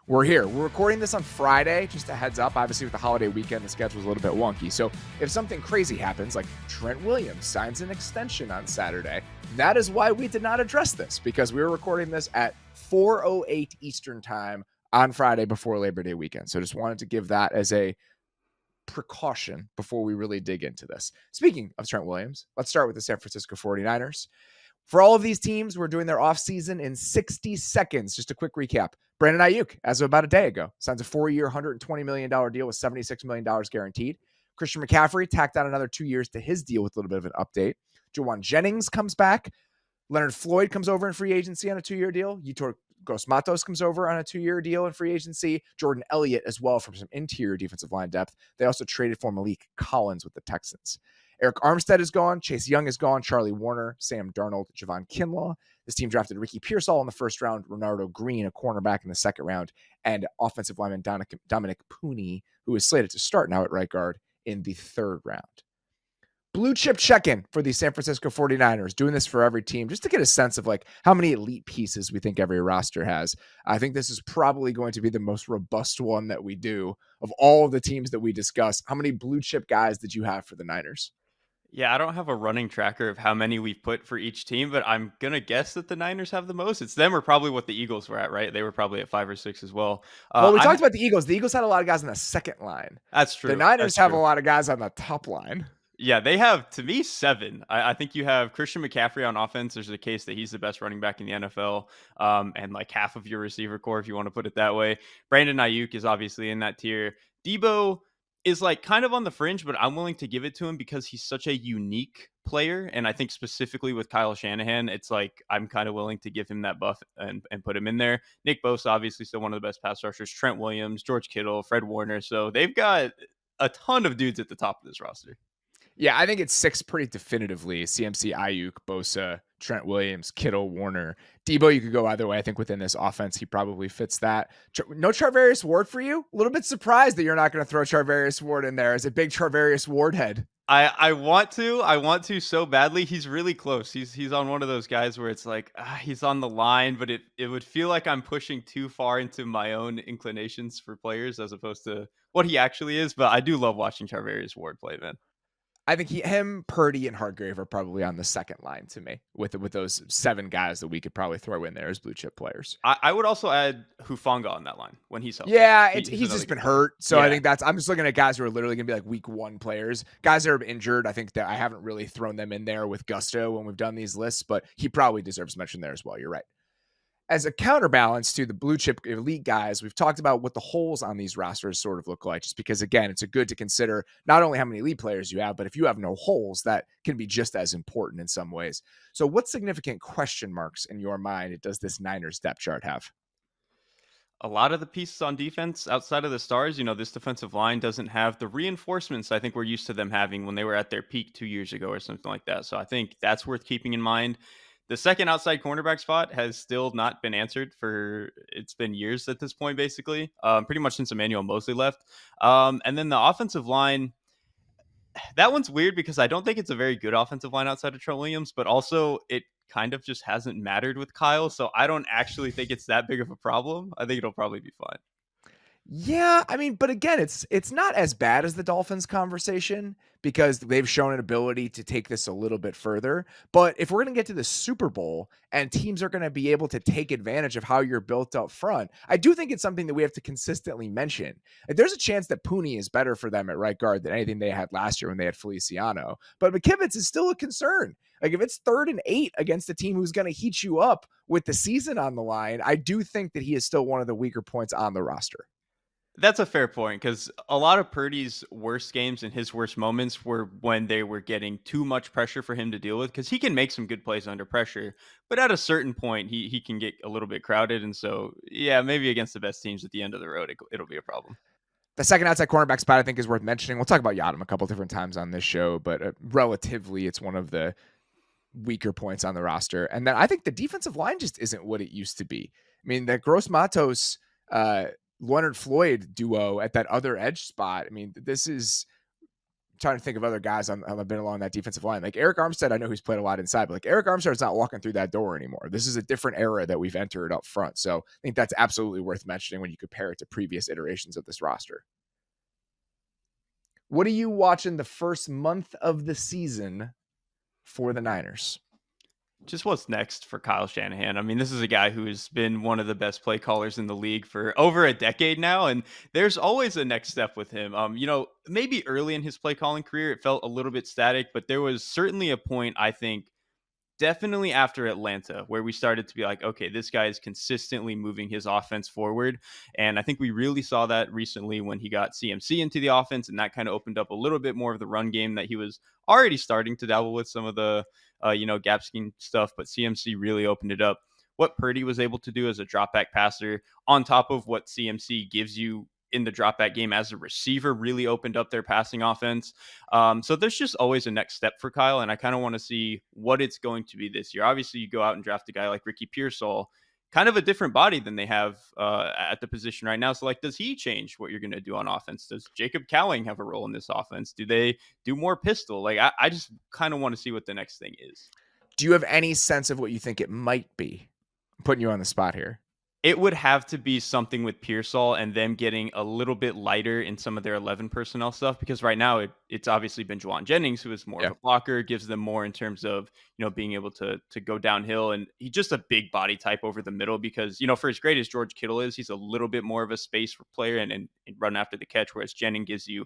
We're here. We're recording this on Friday, just a heads up. Obviously, with the holiday weekend, the schedule was a little bit wonky. So if something crazy happens, like Trent Williams signs an extension on Saturday, that is why we did not address this, because we were recording this at 4:08 Eastern time on Friday before Labor Day weekend. So just wanted to give that as a precaution before we really dig into this. Speaking of Trent Williams, let's start with the San Francisco 49ers. For all of these teams, we're doing their offseason in 60 seconds. Just a quick recap. Brandon Aiyuk, as of about a day ago, signs a 4-year, $120 million deal with $76 million guaranteed. Christian McCaffrey tacked on another 2 years to his deal with a little bit of an update. Juwan Jennings comes back. Leonard Floyd comes over in free agency on a 2-year deal. Yetur Gross-Matos comes over on a 2-year deal in free agency. Jordan Elliott as well from some interior defensive line depth. They also traded for Malik Collins with the Texans. Eric Armstead is gone. Chase Young is gone. Charlie Warner, Sam Darnold, Javon Kinlaw. This team drafted Ricky Pearsall in the first round, Renardo Green, a cornerback in the second round, and offensive lineman Dominic Puni, who is slated to start now at right guard in the third round. Blue chip check-in for the San Francisco 49ers, doing this for every team just to get a sense of like how many elite pieces we think every roster has. I think this is probably going to be the most robust one that we do of all of the teams that we discuss. How many blue chip guys did you have for the Niners? Yeah, I don't have a running tracker of how many we've put for each team, but I'm going to guess that the Niners have the most. It's them or probably what the Eagles were at, right? They were probably at 5 or 6 as well. Well, we talked about the Eagles. The Eagles had a lot of guys on the second line. That's true. The Niners have a lot of guys on the top line. Yeah, they have, to me, 7. I think you have Christian McCaffrey on offense. There's a case that he's the best running back in the NFL, and like half of your receiver core, if you want to put it that way. Brandon Aiyuk is obviously in that tier. Debo is like kind of on the fringe, but I'm willing to give it to him because he's such a unique player. And I think specifically with Kyle Shanahan, it's like I'm kind of willing to give him that buff and put him in there. Nick Bosa, obviously still one of the best pass rushers. Trent Williams, George Kittle, Fred Warner. So they've got a ton of dudes at the top of this roster. Yeah, I think it's 6 pretty definitively. CMC, Aiyuk, Bosa, Trent Williams, Kittle, Warner. Debo, you could go either way. I think within this offense, he probably fits that. No Charvarius Ward for you? A little bit surprised that you're not going to throw Charvarius Ward in there as a big Charvarius Ward head. I want to so badly. He's really close. He's on one of those guys where it's like he's on the line, but it would feel like I'm pushing too far into my own inclinations for players as opposed to what he actually is. But I do love watching Charvarius Ward play, man. I think him, Purdy, and Hargrave are probably on the second line to me with those 7 guys that we could probably throw in there as blue chip players. I would also add Hufanga on that line when he's healthy. Yeah, he's just been hurt. So yeah. I think I'm just looking at guys who are literally going to be like week 1 players. Guys that are injured, I think that I haven't really thrown them in there with gusto when we've done these lists, but he probably deserves mention there as well. You're right. As a counterbalance to the blue chip elite guys, we've talked about what the holes on these rosters sort of look like, just because, again, it's a good to consider not only how many elite players you have, but if you have no holes, that can be just as important in some ways. So what significant question marks in your mind does this Niners depth chart have? A lot of the pieces on defense outside of the stars, this defensive line doesn't have the reinforcements I think we're used to them having when they were at their peak 2 years ago or something like that. So I think that's worth keeping in mind. The second outside cornerback spot has still not been answered it's been years at this point, basically, pretty much since Emmanuel Mosley left. And then the offensive line, that one's weird because I don't think it's a very good offensive line outside of Trent Williams, but also it kind of just hasn't mattered with Kyle. So I don't actually think it's that big of a problem. I think it'll probably be fine. Yeah, I mean, but again, it's not as bad as the Dolphins conversation because they've shown an ability to take this a little bit further. But if we're going to get to the Super Bowl and teams are going to be able to take advantage of how you're built up front, I do think it's something that we have to consistently mention. Like, there's a chance that Puni is better for them at right guard than anything they had last year when they had Feliciano. But McKivitz is still a concern. Like, if it's 3rd and 8 against a team who's going to heat you up with the season on the line, I do think that he is still one of the weaker points on the roster. That's a fair point because a lot of Purdy's worst games and his worst moments were when they were getting too much pressure for him to deal with, because he can make some good plays under pressure, but at a certain point he can get a little bit crowded. And so, yeah, maybe against the best teams at the end of the road, it'll be a problem. The second outside cornerback spot I think is worth mentioning. We'll talk about Yadam a couple different times on this show, but relatively it's one of the weaker points on the roster. And then I think the defensive line just isn't what it used to be. I mean, the Gross-Matos, Leonard Floyd duo at that other edge spot. I mean, this is trying to think of other guys I've been along that defensive line. Like Eric Armstead, I know he's played a lot inside, but like Eric Armstead's not walking through that door anymore. This is a different era that we've entered up front. So I think that's absolutely worth mentioning when you compare it to previous iterations of this roster. What are you watching the first month of the season for the Niners? Just what's next for Kyle Shanahan. I mean, this is a guy who has been one of the best play callers in the league for over a decade now, and there's always a next step with him. Maybe early in his play calling career, it felt a little bit static, but there was certainly a point, I think, definitely after Atlanta, where we started to be like, okay, this guy is consistently moving his offense forward. And I think we really saw that recently when he got CMC into the offense, and that kind of opened up a little bit more of the run game that he was already starting to dabble with some of the, gap scheme stuff. But CMC really opened it up. What Purdy was able to do as a drop back passer, on top of what CMC gives you in the drop back game as a receiver, really opened up their passing offense. So there's just always a next step for Kyle, and I kind of want to see what it's going to be this year. Obviously, you go out and draft a guy like Ricky Pearsall, kind of a different body than they have at the position right now. So, like, does he change what you're going to do on offense? Does Jacob Cowing have a role in this offense? Do they do more pistol? Like, I just kind of want to see what the next thing is. Do you have any sense of what you think it might be? I'm putting you on the spot here. It would have to be something with Pearsall and them getting a little bit lighter in some of their 11 personnel stuff, because right now it's obviously been Juwan Jennings, who is more of a blocker, gives them more in terms of, being able to go downhill. And he's just a big body type over the middle because, for as great as George Kittle is, he's a little bit more of a space player and run after the catch, whereas Jennings gives you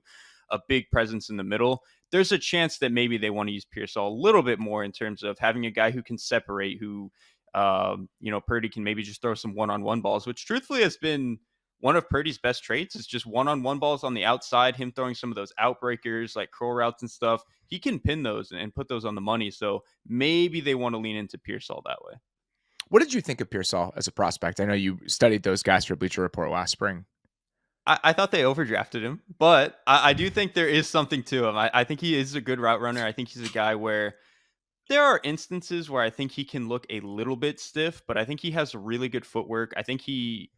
a big presence in the middle. There's a chance that maybe they want to use Pearsall a little bit more in terms of having a guy who can separate, who Purdy can maybe just throw some one-on-one balls, which truthfully has been one of Purdy's best traits. Is just one-on-one balls on the outside, him throwing some of those outbreakers like curl routes and stuff. He can pin those and put those on the money. So maybe they want to lean into Pearsall that way. What did you think of Pearsall as a prospect? I know you studied those guys for Bleacher Report last spring. I thought they overdrafted him, but I do think there is something to him. I think he is a good route runner. I think he's a guy where there are instances where I think he can look a little bit stiff, but I think he has really good footwork. I think he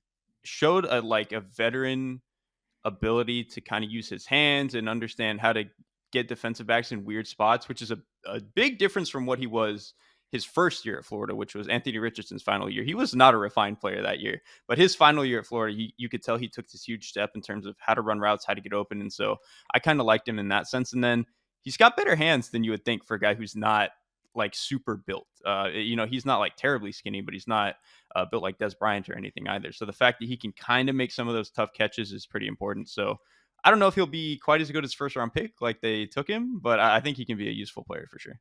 showed a veteran ability to kind of use his hands and understand how to get defensive backs in weird spots, which is a big difference from what he was his first year at Florida, which was Anthony Richardson's final year. He was not a refined player that year, but his final year at Florida, you could tell he took this huge step in terms of how to run routes, how to get open. And so I kind of liked him in that sense. And then he's got better hands than you would think for a guy who's not like super built. He's not like terribly skinny, but he's not built like Des Bryant or anything either. So the fact that he can kind of make some of those tough catches is pretty important. So I don't know if he'll be quite as good as first round pick like they took him, but I think he can be a useful player for sure.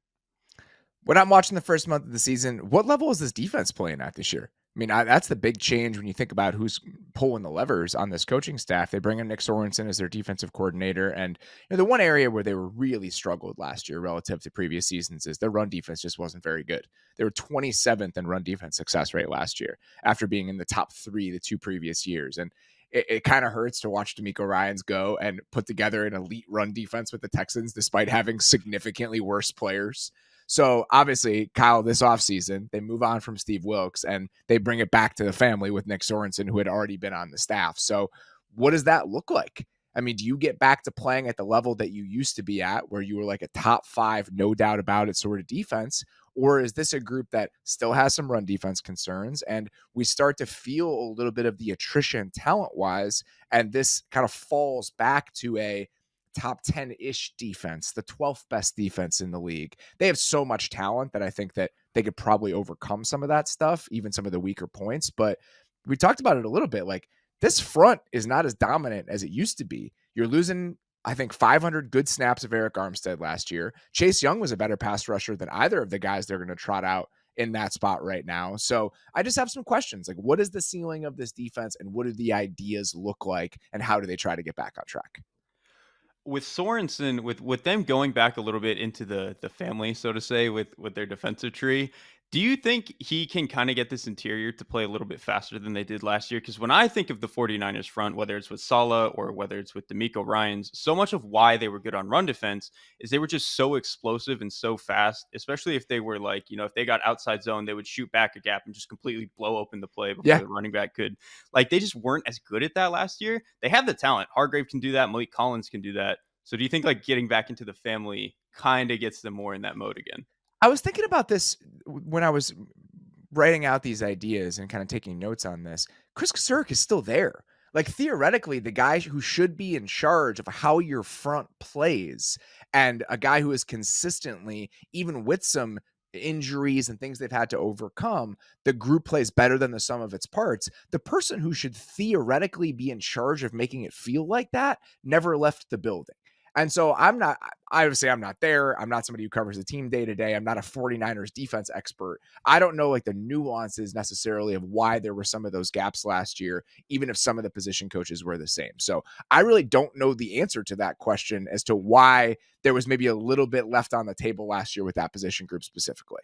When I'm watching the first month of the season, what level is this defense playing at this year? I mean, that's the big change when you think about who's pulling the levers on this coaching staff. They bring in Nick Sorensen as their defensive coordinator. And the one area where they were really struggled last year relative to previous seasons is their run defense just wasn't very good. They were 27th in run defense success rate last year after being in the top 3 the 2 previous years. And it kind of hurts to watch DeMeco Ryans go and put together an elite run defense with the Texans despite having significantly worse players. So obviously, Kyle, this offseason, they move on from Steve Wilkes and they bring it back to the family with Nick Sorensen, who had already been on the staff. So what does that look like? I mean, do you get back to playing at the level that you used to be at, where you were like a top 5, no doubt about it, sort of defense? Or is this a group that still has some run defense concerns and we start to feel a little bit of the attrition talent-wise, and this kind of falls back to a top 10-ish defense, the 12th best defense in the league? They have so much talent that I think that they could probably overcome some of that stuff, even some of the weaker points. But we talked about it a little bit. Like, this front is not as dominant as it used to be. You're losing, I think, 500 good snaps of Eric Armstead last year. Chase Young was a better pass rusher than either of the guys they're going to trot out in that spot right now. So I just have some questions. Like, what is the ceiling of this defense and what do the ideas look like and how do they try to get back on track? With Sorensen, with them going back a little bit into the family, so to say, with their defensive tree, do you think he can kind of get this interior to play a little bit faster than they did last year? Because when I think of the 49ers front, whether it's with Saleh or whether it's with DeMeco Ryans, so much of why they were good on run defense is they were just so explosive and so fast, especially if they were like, if they got outside zone, they would shoot back a gap and just completely blow open the play before the running back could. Like, they just weren't as good at that last year. They have the talent. Hargrave can do that. Malik Collins can do that. So do you think like getting back into the family kind of gets them more in that mode again? I was thinking about this when I was writing out these ideas and kind of taking notes on this. Chris Kasurek is still there. Like theoretically, the guy who should be in charge of how your front plays, and a guy who is consistently, even with some injuries and things they've had to overcome, the group plays better than the sum of its parts. The person who should theoretically be in charge of making it feel like that never left the building. And so obviously I'm not there. I'm not somebody who covers the team day to day. I'm not a 49ers defense expert. I don't know like the nuances necessarily of why there were some of those gaps last year, even if some of the position coaches were the same. So I really don't know the answer to that question as to why there was maybe a little bit left on the table last year with that position group specifically.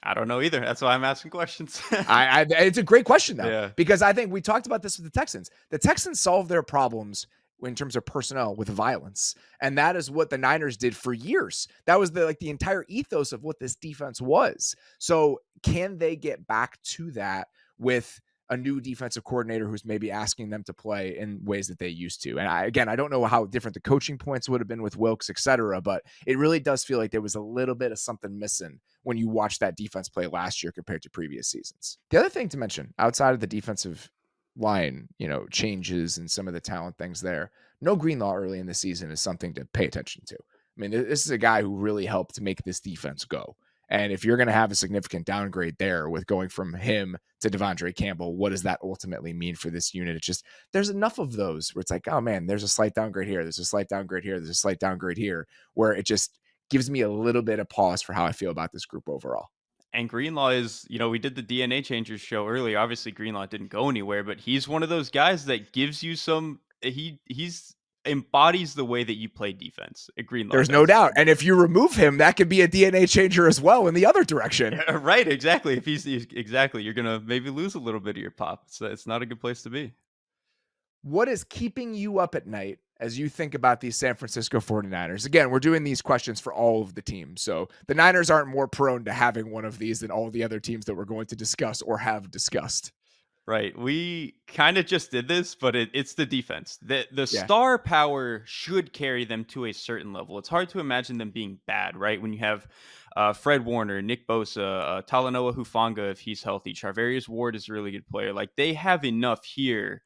I don't know either. That's why I'm asking questions. It's a great question though, Yeah. because I think we talked about this with the Texans. The Texans solved their problems in terms of personnel with violence, and that is what the Niners did for years. That was the entire ethos of what this defense was. So can they get back to that with a new defensive coordinator who's maybe asking them to play in ways that they used to? And I don't know how different the coaching points would have been with Wilkes, et cetera, but it really does feel like there was a little bit of something missing when you watch that defense play last year compared to previous seasons. The other thing to mention outside of the defensive line, changes and some of the talent things there, no Greenlaw early in the season is something to pay attention to. I mean, this is a guy who really helped make this defense go. And if you're going to have a significant downgrade there with going from him to Devondre Campbell, what does that ultimately mean for this unit? It's just, there's enough of those where it's like, oh man, there's a slight downgrade here. There's a slight downgrade here. There's a slight downgrade here, where it just gives me a little bit of pause for how I feel about this group overall. And Greenlaw is, we did the DNA Changers show earlier. Obviously, Greenlaw didn't go anywhere, but he's one of those guys that gives you some. He's embodies the way that you play defense. Greenlaw There's no does. doubt. And if you remove him, that could be a DNA changer as well in the other direction. Yeah, right, exactly. If he's exactly, you're gonna maybe lose a little bit of your pop. It's not a good place to be. What is keeping you up at night as you think about these San Francisco 49ers? Again, we're doing these questions for all of the teams. So the Niners aren't more prone to having one of these than all the other teams that we're going to discuss or have discussed. Right. We kind of just did this, but it's the defense. The Yeah. star power should carry them to a certain level. It's hard to imagine them being bad, right? When you have Fred Warner, Nick Bosa, Talanoa Hufanga, if he's healthy, Charvarius Ward is a really good player. Like they have enough here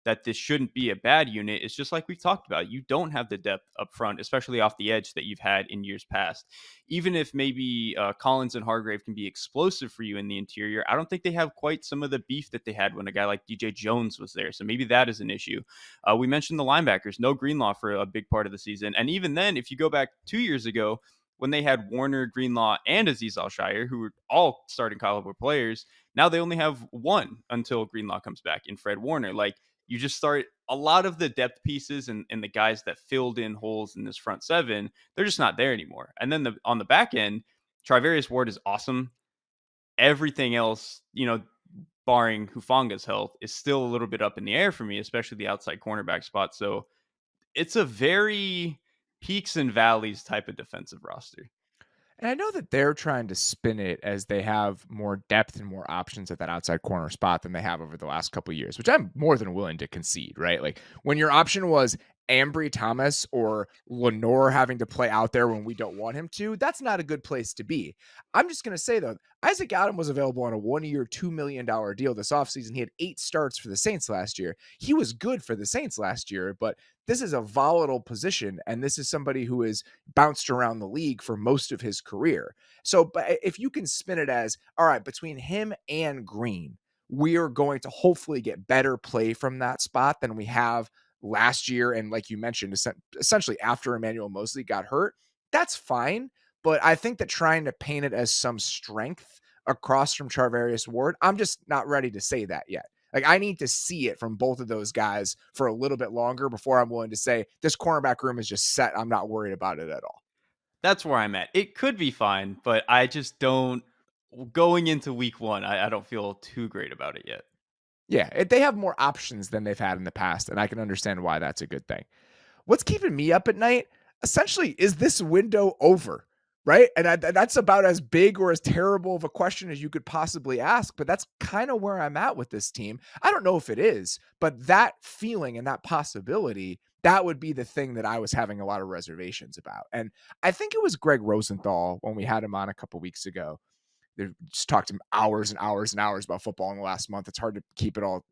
that this shouldn't be a bad unit. It's just like we've talked about. You don't have the depth up front, especially off the edge that you've had in years past. Even if maybe Collins and Hargrave can be explosive for you in the interior, I don't think they have quite some of the beef that they had when a guy like DJ Jones was there. So maybe that is an issue. We mentioned the linebackers, no Greenlaw for a big part of the season. And even then, if you go back 2 years ago, when they had Warner, Greenlaw, and Azeez Al-Shaair, who were all starting caliber players, now they only have one until Greenlaw comes back in Fred Warner. Like, you just start a lot of the depth pieces and the guys that filled in holes in this front seven, they're just not there anymore. And then on the back end, Trivarius Ward is awesome. Everything else, barring Hufanga's health, is still a little bit up in the air for me, especially the outside cornerback spot. So it's a very peaks and valleys type of defensive roster. And I know that they're trying to spin it as they have more depth and more options at that outside corner spot than they have over the last couple of years, which I'm more than willing to concede, right? Like when your option was Ambry Thomas or Lenore having to play out there when we don't want him to, that's not a good place to be. I'm just going to say, though, Isaac Adam was available on a 1-year, $2 million deal this offseason. He had 8 starts for the Saints last year. He was good for the Saints last year, but this is a volatile position, and this is somebody who has bounced around the league for most of his career. So but if you can spin it as, all right, between him and Green, we are going to hopefully get better play from that spot than we have last year. And like you mentioned, essentially after Emmanuel Moseley got hurt, that's fine. But I think that trying to paint it as some strength across from Charvarius Ward, I'm just not ready to say that yet. Like I need to see it from both of those guys for a little bit longer before I'm willing to say this cornerback room is just set. I'm not worried about it at all. That's where I'm at. It could be fine, but I just don't. Going into week one, I don't feel too great about it yet. Yeah, they have more options than they've had in the past, and I can understand why that's a good thing. What's keeping me up at night, essentially, is this window over, right? And that's about as big or as terrible of a question as you could possibly ask, but that's kind of where I'm at with this team. I don't know if it is, but that feeling and that possibility That would be the thing that I was having a lot of reservations about. And I think it was Greg Rosenthal when we had him on a couple weeks ago. They just talked to him hours and hours and hours about football in the last month. It's hard to keep it all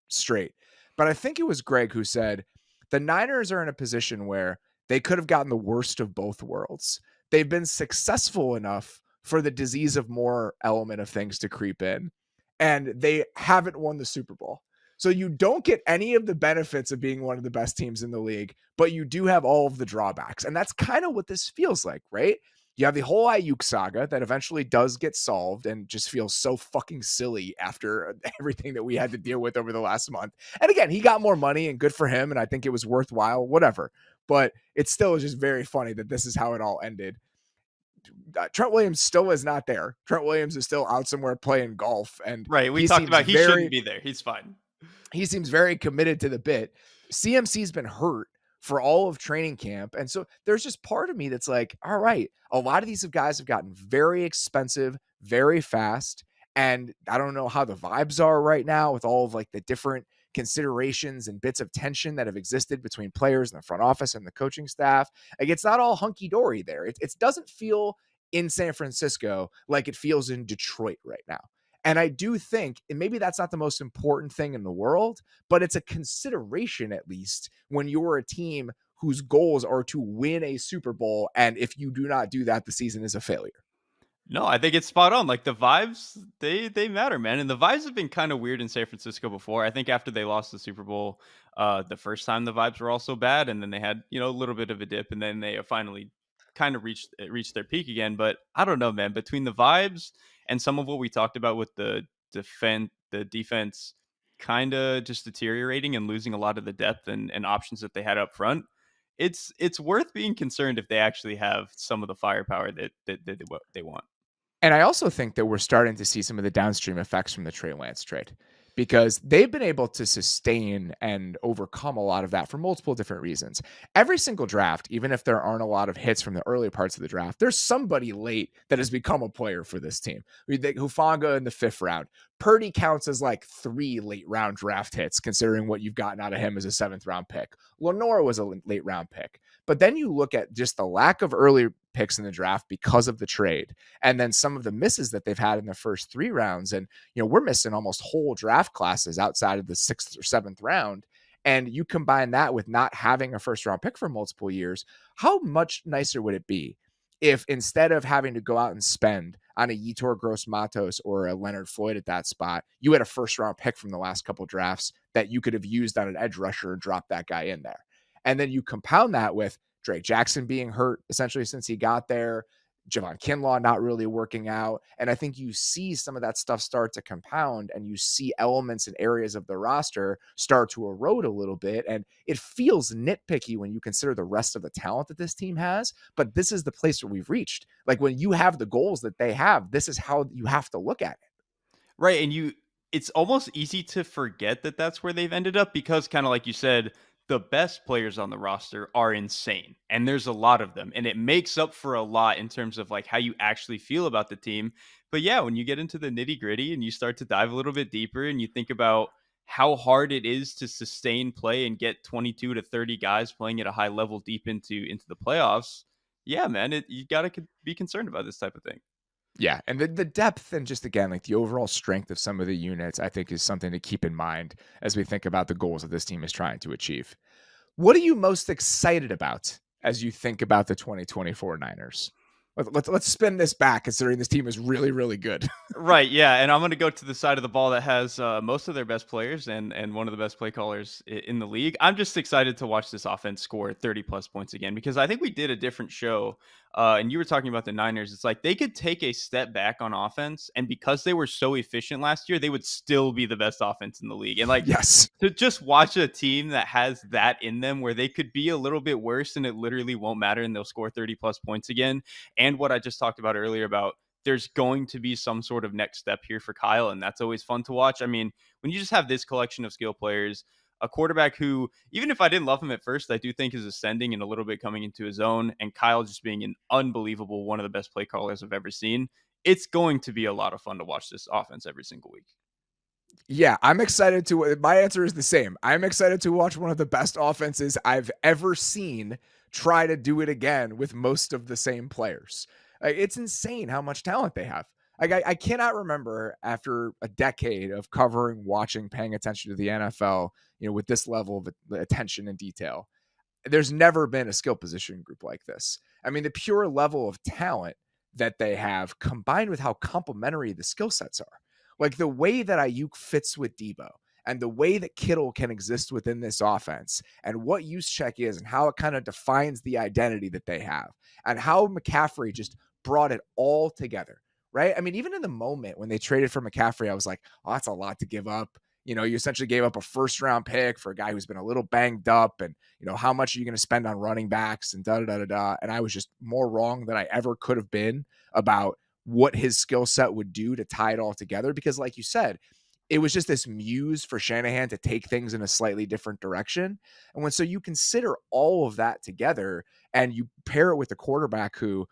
straight. But I think it was Greg who said the Niners are in a position where they could have gotten the worst of both worlds. They've been successful enough for the disease of more element of things to creep in, and they haven't won the Super Bowl. So you don't get any of the benefits of being one of the best teams in the league, but you do have all of the drawbacks. And that's kind of what this feels like, right? You have the whole Aiyuk saga that eventually does get solved and just feels so fucking silly after everything that we had to deal with over the last month. And again, he got more money and good for him. And I think it was worthwhile, whatever. But it still is just very funny that this is how it all ended. Trent Williams still is not there. Trent Williams is still out somewhere playing golf. And Right. We he talked seems about he shouldn't be there. He's fine. he seems very committed to the bit. CMC's been hurt for all of training camp. And so there's just part of me that's like, all right, a lot of these guys have gotten very expensive, very fast. And I don't know how the vibes are right now with all of like the different considerations and bits of tension that have existed between players in the front office and the coaching staff. Like it's not all hunky dory there. It doesn't feel in San Francisco like it feels in Detroit right now. And I do think, and maybe that's not the most important thing in the world, but it's a consideration at least when you're a team whose goals are to win a Super Bowl. And if you do not do that, the season is a failure. No, I think it's spot on. Like the vibes, they matter, man. And the vibes have been kind of weird in San Francisco before. I think after they lost the Super Bowl, the first time the vibes were also bad, and then they had a little bit of a dip, and then they finally kind of reached their peak again. But I don't know, man. Between the vibes and some of what we talked about with the defense kind of just deteriorating and losing a lot of the depth and options that they had up front. It's worth being concerned if they actually have some of the firepower that they want. And I also think that we're starting to see some of the downstream effects from the Trey Lance trade because they've been able to sustain and overcome a lot of that for multiple different reasons. Every single draft, even if there aren't a lot of hits from the early parts of the draft, there's somebody late that has become a player for this team. Hufanga in the 5th round. Purdy counts as like 3 late round draft hits, considering what you've gotten out of him as a 7th round pick. Lenore was a late round pick. But then you look at just the lack of early picks in the draft because of the trade, and then some of the misses that they've had in the first 3 rounds. And, we're missing almost whole draft classes outside of the 6th or 7th round. And you combine that with not having a first round pick for multiple years. How much nicer would it be if instead of having to go out and spend on a Yetur Gross-Matos or a Leonard Floyd at that spot, you had a first round pick from the last couple of drafts that you could have used on an edge rusher and dropped that guy in there? And then you compound that with Drake Jackson being hurt essentially since he got there, Javon Kinlaw not really working out. And I think you see some of that stuff start to compound, and you see elements and areas of the roster start to erode a little bit. And it feels nitpicky when you consider the rest of the talent that this team has. But this is the place where we've reached. Like when you have the goals that they have, this is how you have to look at it. Right, and it's almost easy to forget that that's where they've ended up because kind of like you said, the best players on the roster are insane, and there's a lot of them, and it makes up for a lot in terms of like how you actually feel about the team. But yeah, when you get into the nitty-gritty and you start to dive a little bit deeper and you think about how hard it is to sustain play and get 22 to 30 guys playing at a high level deep into the playoffs, yeah, man, you got to be concerned about this type of thing. Yeah, and the depth and just again like the overall strength of some of the units, I think is something to keep in mind as we think about the goals that this team is trying to achieve. What are you most excited about as you think about the 2024 Niners? Let's spin this back, considering this team is really, really good. Right, yeah, and I'm going to go to the side of the ball that has most of their best players and one of the best play callers in the league. I'm just excited to watch this offense score 30 plus points again because I think we did a different show, and you were talking about the Niners. It's like they could take a step back on offense, and because they were so efficient last year, they would still be the best offense in the league. And like, Yes. to just watch a team that has that in them where they could be a little bit worse and it literally won't matter and they'll score 30 plus points again. And what I just talked about earlier about there's going to be some sort of next step here for Kyle, and that's always fun to watch. I mean, when you just have this collection of skill players, a quarterback who, even if I didn't love him at first, I do think is ascending and a little bit coming into his own, and Kyle just being an unbelievable one of the best play callers I've ever seen, it's going to be a lot of fun to watch this offense every single week. Yeah, I'm excited to. My answer is the same. I'm excited to watch one of the best offenses I've ever seen try to do it again with most of the same players. It's insane how much talent they have. Like I cannot remember after a decade of covering, watching, paying attention to the NFL, with this level of attention and detail. There's never been a skill position group like this. I mean, the pure level of talent that they have combined with how complementary the skill sets are. Like the way that Aiyuk fits with Debo and the way that Kittle can exist within this offense and what use check is and how it kind of defines the identity that they have and how McCaffrey just brought it all together. Right. I mean, even in the moment when they traded for McCaffrey, I was like, oh, that's a lot to give up. You essentially gave up a first round pick for a guy who's been a little banged up and, how much are you going to spend on running backs and da, da, da, da, da. And I was just more wrong than I ever could have been about what his skill set would do to tie it all together. Because like you said, it was just this muse for Shanahan to take things in a slightly different direction. And so you consider all of that together and you pair it with the quarterback who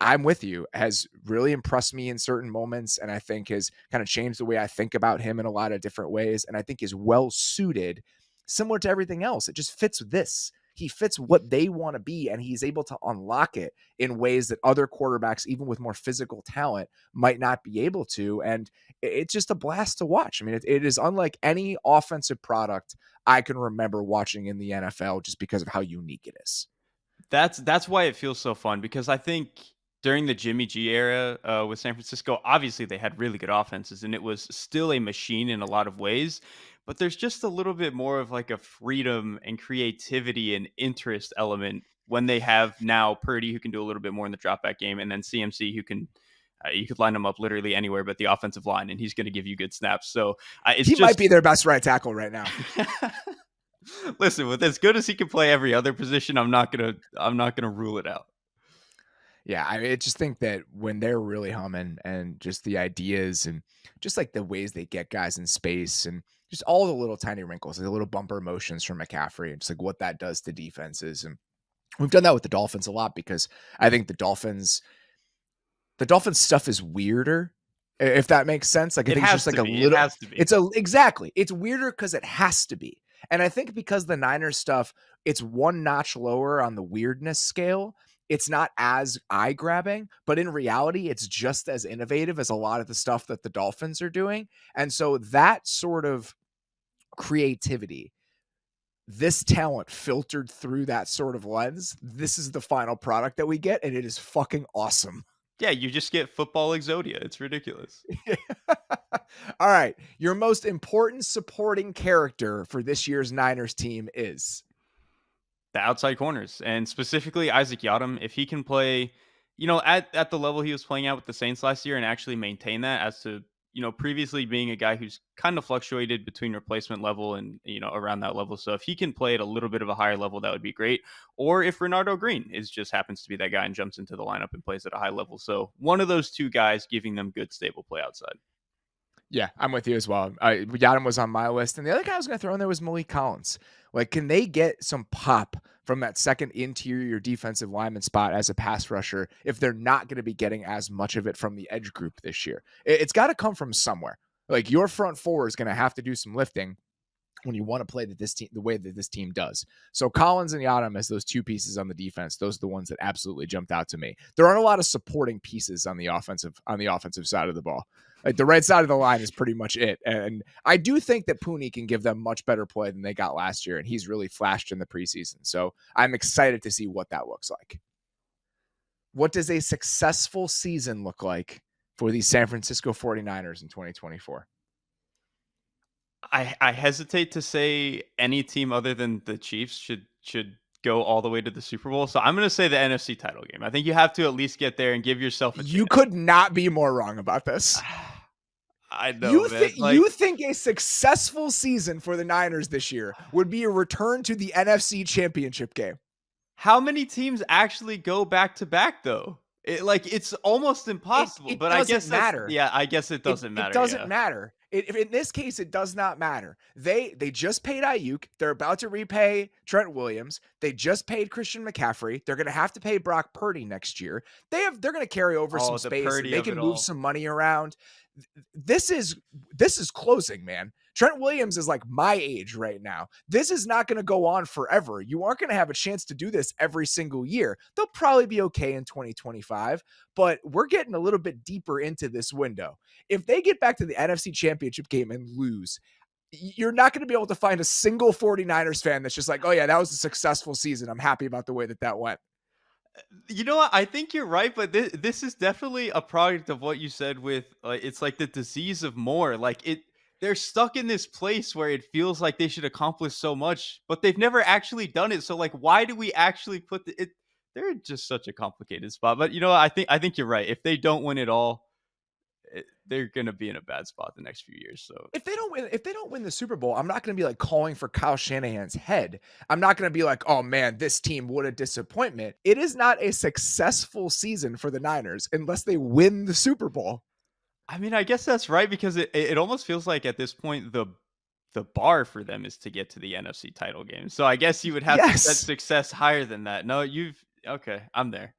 I'm with you, has really impressed me in certain moments. And I think has kind of changed the way I think about him in a lot of different ways. And I think is well suited, similar to everything else. It just fits this. He fits what they want to be, and he's able to unlock it in ways that other quarterbacks, even with more physical talent, might not be able to. And it's just a blast to watch. I mean, it is unlike any offensive product I can remember watching in the NFL just because of how unique it is. That's why it feels so fun, because I think during the Jimmy G era with San Francisco, obviously they had really good offenses and it was still a machine in a lot of ways. But there's just a little bit more of like a freedom and creativity and interest element when they have now Purdy, who can do a little bit more in the dropback game, and then CMC, who can you could line him up literally anywhere but the offensive line, and he's going to give you good snaps. So it's he just might be their best right tackle right now. Listen, with as good as he can play every other position, I'm not gonna rule it out. Yeah, I just think that when they're really humming and just the ideas and just like the ways they get guys in space and just all the little tiny wrinkles, the little bumper motions from McCaffrey and just like what that does to defenses. And we've done that with the Dolphins a lot because I think the Dolphins stuff is weirder, if that makes sense. Like I think it's just like a little, it has to be. Exactly. It's weirder because it has to be. And I think because the Niners stuff, it's one notch lower on the weirdness scale. It's not as eye grabbing, but in reality, it's just as innovative as a lot of the stuff that the Dolphins are doing. And so that sort of creativity, this talent filtered through that sort of lens, this is the final product that we get. And it is fucking awesome. Yeah, you just get football exodia. It's ridiculous. All right. Your most important supporting character for this year's Niners team is the outside corners, and specifically Isaac Yiadom. If he can play, at the level he was playing at with the Saints last year and actually maintain that, as to, previously being a guy who's kind of fluctuated between replacement level and, around that level. So if he can play at a little bit of a higher level, that would be great. Or if Renardo Green just happens to be that guy and jumps into the lineup and plays at a high level. So one of those two guys giving them good, stable play outside. Yeah, I'm with you as well. Yiadom was on my list. And the other guy I was going to throw in there was Malik Collins. Like, can they get some pop from that second interior defensive lineman spot as a pass rusher if they're not going to be getting as much of it from the edge group this year? It's got to come from somewhere. Like, your front four is going to have to do some lifting when you want to play the way that this team does. So Collins and Yiadom as those two pieces on the defense, those are the ones that absolutely jumped out to me. There aren't a lot of supporting pieces on the offensive side of the ball. Like the right side of the line is pretty much it. And I do think that Purdy can give them much better play than they got last year. And he's really flashed in the preseason. So I'm excited to see what that looks like. What does a successful season look like for the San Francisco 49ers in 2024? I hesitate to say any team other than the Chiefs should go all the way to the Super Bowl. So I'm going to say the NFC title game. I think you have to at least get there and give yourself a chance. You could not be more wrong about this. I know, you think a successful season for the Niners this year would be a return to the NFC Championship game? How many teams actually go back to back though? It's almost impossible. But I guess matter. Yeah, I guess it doesn't matter. It doesn't matter. In this case, it does not matter. They just paid Aiyuk. They're about to repay Trent Williams. They just paid Christian McCaffrey. They're going to have to pay Brock Purdy next year. They're going to carry over some Oh, the space, and Purdy they of can it move all. some money around. This is closing, man. Trent Williams is like my age right now. This is not going to go on forever. You aren't going to have a chance to do this every single year. They'll probably be okay in 2025, but we're getting a little bit deeper into this window. If they get back to the NFC Championship game and lose, you're not going to be able to find a single 49ers fan that's just like, oh yeah, that was a successful season. I'm happy about the way that went. You know what? I think you're right, but this is definitely a product of what you said with it's like the disease of more. Like they're stuck in this place where it feels like they should accomplish so much, but they've never actually done it. So like, why do we actually put it? They're just such a complicated spot. But you know, what? I think you're right. If they don't win it all, they're gonna be in a bad spot the next few years. So if they don't win the Super Bowl, I'm not going to be like calling for Kyle Shanahan's head. I'm not going to be like, oh man, this team, what a disappointment. It is not a successful season for the Niners unless they win the Super Bowl. I mean, I guess that's right because it almost feels like at this point the bar for them is to get to the NFC title game. So I guess you would have to set Yes. success higher than that. No, okay. I'm there.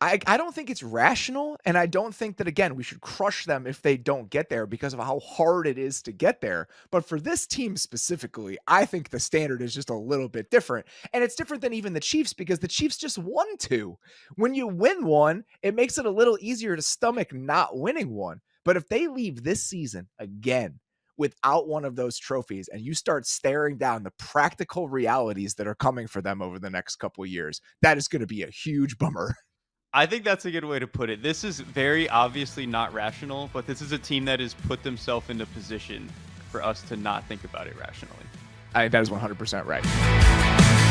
I don't think it's rational, and I don't think that, again, we should crush them if they don't get there because of how hard it is to get there. But for this team specifically, I think the standard is just a little bit different. And it's different than even the Chiefs because the Chiefs just won two. When you win one, it makes it a little easier to stomach not winning one. But if they leave this season again without one of those trophies and you start staring down the practical realities that are coming for them over the next couple of years, that is going to be a huge bummer. I think that's a good way to put it. This is very obviously not rational, but this is a team that has put themselves into position for us to not think about it rationally. I think that is 100% right.